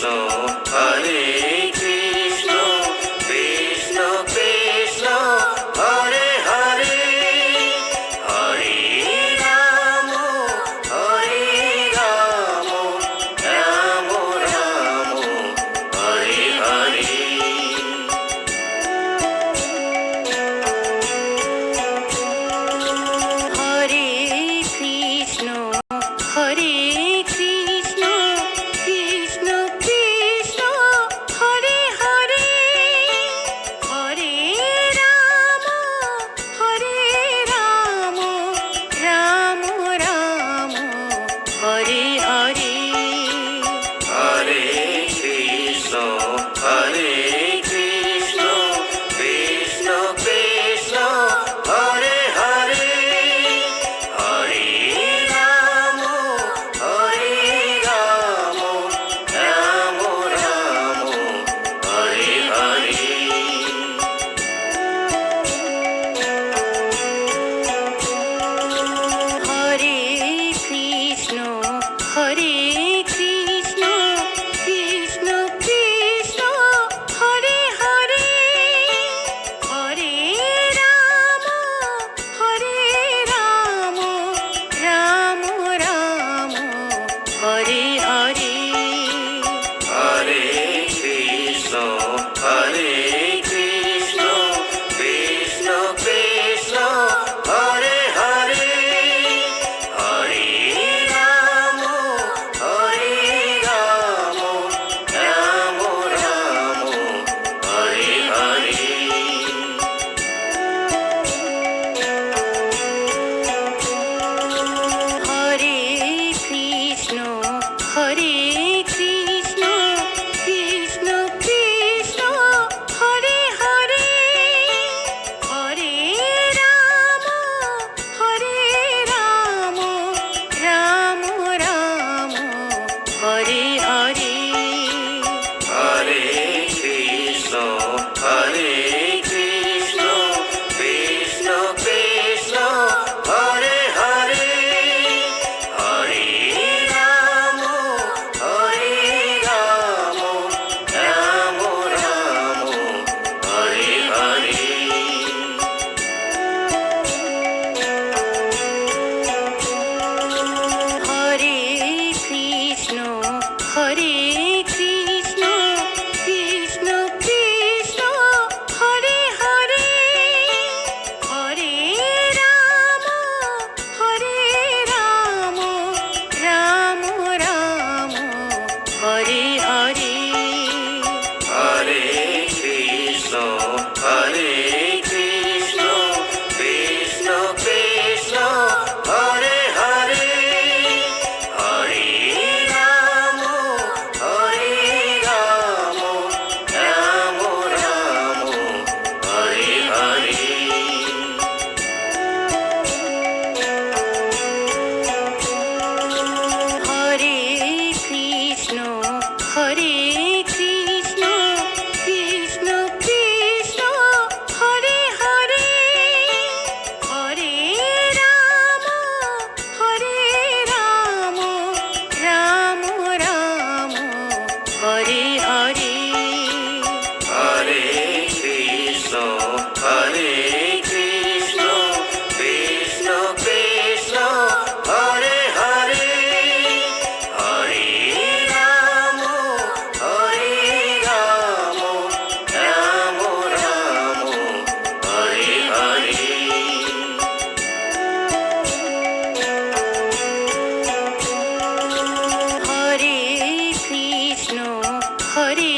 Hare Krishna Krishna Krishna Hare Hare Hare Ram Ram Ram Hare Hare. Hare Krishna Hare Krishna Krishna Krishna Hare Hare Hare Ram Ram Ram Hare Hare. Hare Krishna Hare Krishna Krishna Krishna Hare Hare Hare Ram Ram Ram Hare Hare. Hare Krishna Hare Krishna Krishna Krishna Hare Hare Hare Ram Ram Ram Hare Hare. Hare Krishna Hare Krishna Krishna Krishna Hare Hare Hare Ram Ram Ram Hare Hare. Hare Krishna Hare Krishna Krishna Krishna Hare Hare Hare Ram Ram Ram Hare Hare. Hare Krishna Hare Krishna Krishna Krishna Hare Hare Hare Ram Ram Ram Hare Hare. Hare Krishna Hare Krishna Krishna Krishna Hare Hare Hare Ram Ram Ram Hare Hare. Hare Krishna Hare Krishna Krishna Krishna Hare Hare Hare Ram Ram Ram Hare Hare. Hare Krishna Hare Krishna Krishna Krishna Hare Hare Hare Ram Ram Ram Hare Hare. Hare Krishna Hare Krishna Krishna Krishna Hare Hare Hare Ram Ram Ram Hare Hare. Hare Krishna Hare